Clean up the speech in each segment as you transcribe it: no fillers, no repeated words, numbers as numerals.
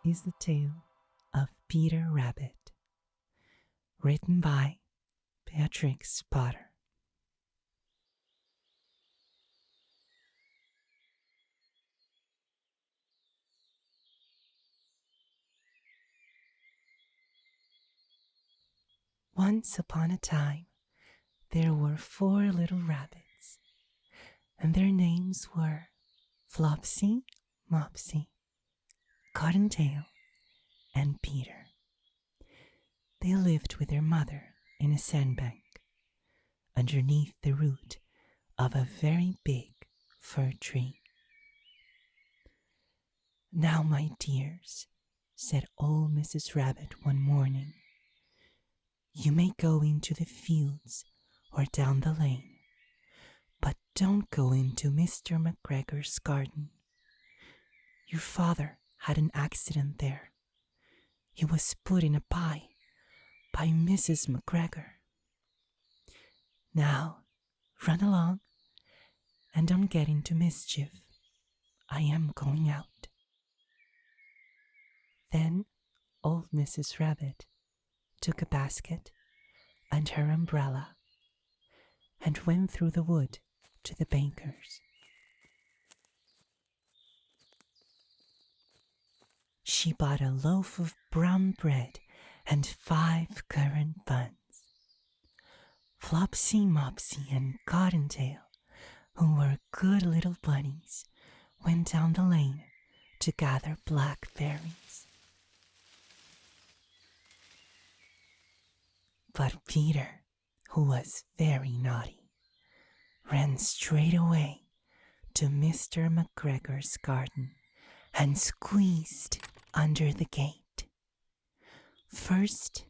is the tale of Peter Rabbit, written by Beatrix Potter. Once upon a time, there were 4 little rabbits, and their names were Flopsy, Mopsy, Cottontail, and Peter. They lived with their mother in a sandbank, underneath the root of a very big fir tree. "Now, my dears," said old Mrs. Rabbit one morning, "you may go into the fields or down the lane, but don't go into Mr. McGregor's garden. Your father had an accident there. He was put in a pie by Mrs. McGregor. Now, run along and don't get into mischief. I am going out." Then old Mrs. Rabbit took a basket and her umbrella and went through the wood to the baker's. She bought a loaf of brown bread and 5 currant buns. Flopsy, Mopsy, and Cottontail, who were good little bunnies, went down the lane to gather blackberries. But Peter, who was very naughty, ran straight away to Mr. McGregor's garden and squeezed under the gate. First,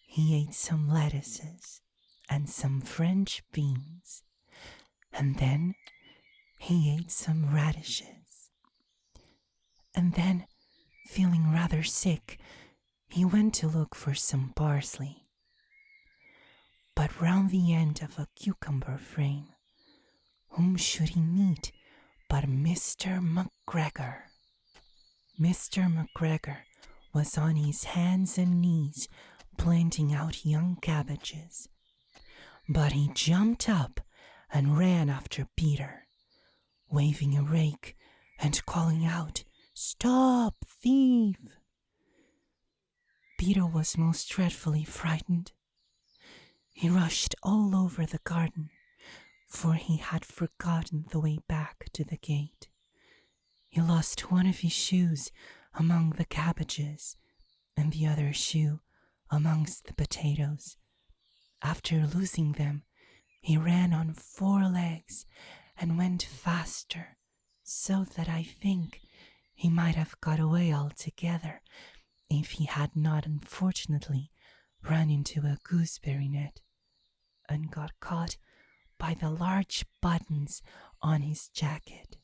he ate some lettuces and some French beans, and then he ate some radishes. And then, feeling rather sick, he went to look for some parsley. But round the end of a cucumber frame, whom should he meet but Mr. McGregor? Mr. McGregor was on his hands and knees planting out young cabbages, but he jumped up and ran after Peter, waving a rake and calling out, "Stop, thief!" Peter was most dreadfully frightened. He rushed all over the garden, for he had forgotten the way back to the gate. He lost one of his shoes among the cabbages and the other shoe amongst the potatoes. After losing them, he ran on 4 legs and went faster, so that I think he might have got away altogether if he had not unfortunately run into a gooseberry net and got caught by the large buttons on his jacket.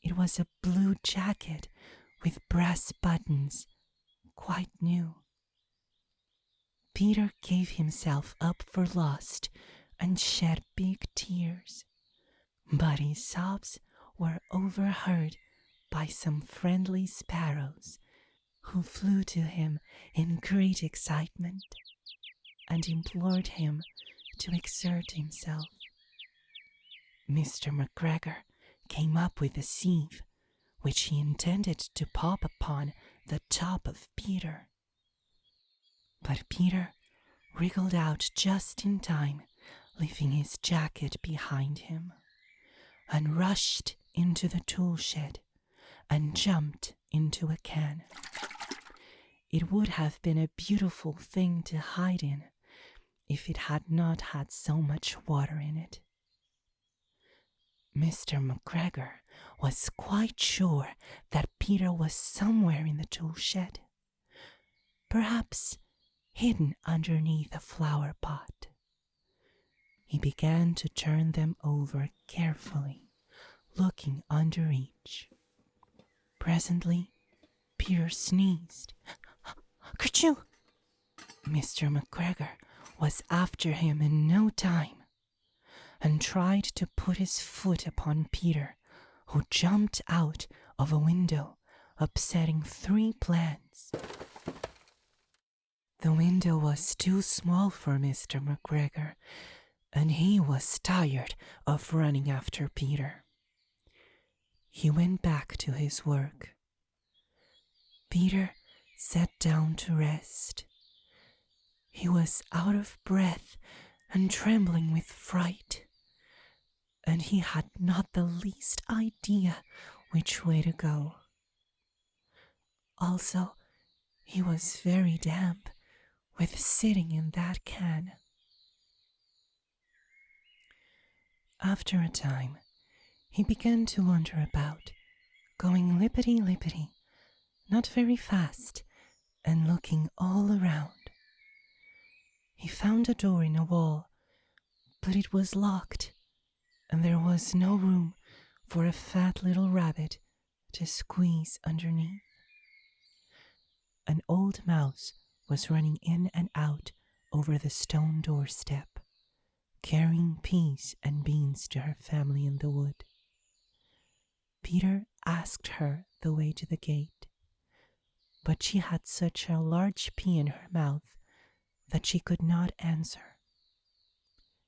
It was a blue jacket with brass buttons, quite new. Peter gave himself up for lost and shed big tears, but his sobs were overheard by some friendly sparrows who flew to him in great excitement and implored him to exert himself. Mr. McGregor came up with a sieve, which he intended to pop upon the top of Peter. But Peter wriggled out just in time, leaving his jacket behind him, and rushed into the tool shed and jumped into a can. It would have been a beautiful thing to hide in if it had not had so much water in it. Mr. McGregor was quite sure that Peter was somewhere in the tool shed, perhaps hidden underneath a flower pot. He began to turn them over carefully, looking under each. Presently, Peter sneezed. "Kerchoo!" Mr. McGregor was after him in no time, and tried to put his foot upon Peter, who jumped out of a window upsetting 3 plants. The window was too small for Mr. McGregor, and he was tired of running after Peter. He went back to his work. Peter sat down to rest. He was out of breath and trembling with fright, and he had not the least idea which way to go. Also, he was very damp with sitting in that can. After a time, he began to wander about, going lippity-lippity, not very fast, and looking all around. He found a door in a wall, but it was locked, and there was no room for a fat little rabbit to squeeze underneath. An old mouse was running in and out over the stone doorstep, carrying peas and beans to her family in the wood. Peter asked her the way to the gate, but she had such a large pea in her mouth that she could not answer.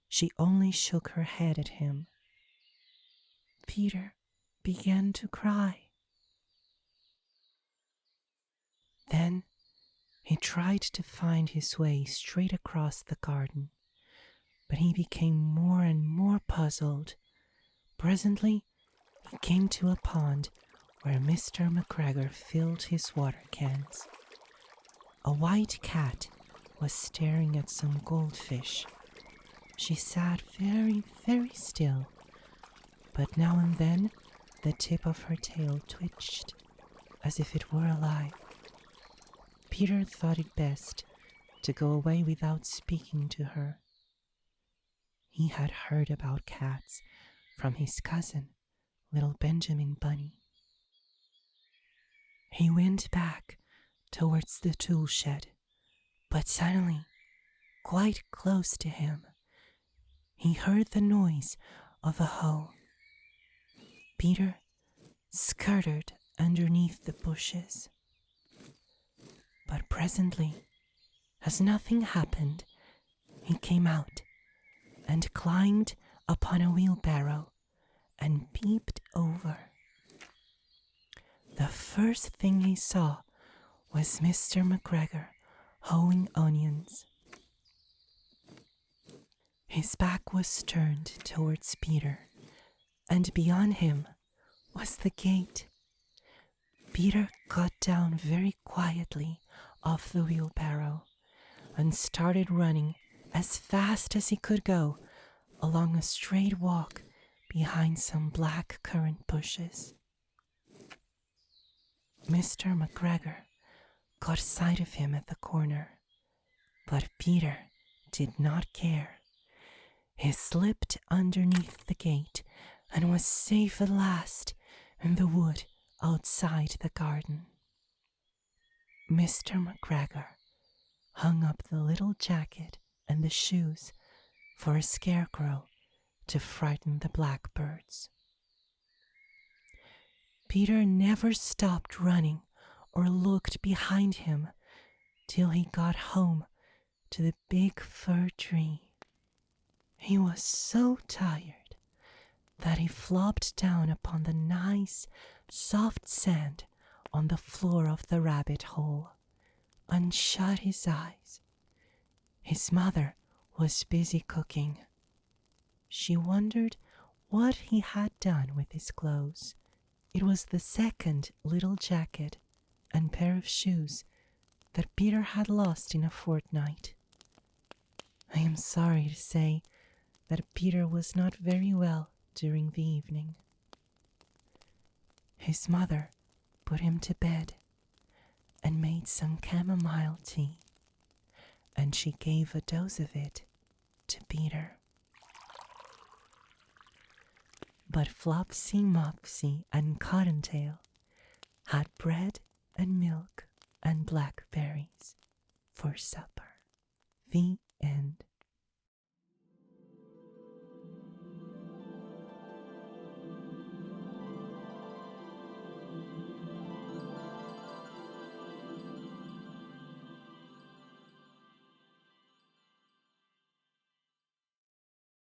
She only shook her head at him. Peter began to cry. Then he tried to find his way straight across the garden, but he became more and more puzzled. Presently, he came to a pond where Mr. McGregor filled his water cans. A white cat was staring at some goldfish. She sat very, very still, but now and then the tip of her tail twitched as if it were alive. Peter thought it best to go away without speaking to her. He had heard about cats from his cousin, little Benjamin Bunny. He went back towards the tool shed, but suddenly, quite close to him, he heard the noise of a hoe. Peter scuttered underneath the bushes. But presently, as nothing happened, he came out and climbed upon a wheelbarrow and peeped over. The first thing he saw was Mr. McGregor hoeing onions. His back was turned towards Peter, and beyond him was the gate. Peter got down very quietly off the wheelbarrow and started running as fast as he could go along a straight walk behind some black currant bushes. Mr. McGregor caught sight of him at the corner, but Peter did not care. He slipped underneath the gate and was safe at last in the wood outside the garden. Mr. McGregor hung up the little jacket and the shoes for a scarecrow to frighten the blackbirds. Peter never stopped running or looked behind him till he got home to the big fir tree. He was so tired that he flopped down upon the nice, soft sand on the floor of the rabbit hole and shut his eyes. His mother was busy cooking. She wondered what he had done with his clothes. It was the second little jacket and pair of shoes that Peter had lost in a fortnight. I am sorry to say that Peter was not very well during the evening. His mother put him to bed and made some chamomile tea, and she gave a dose of it to Peter. But Flopsy, Mopsy, and Cottontail had bread and milk and blackberries for supper. The end.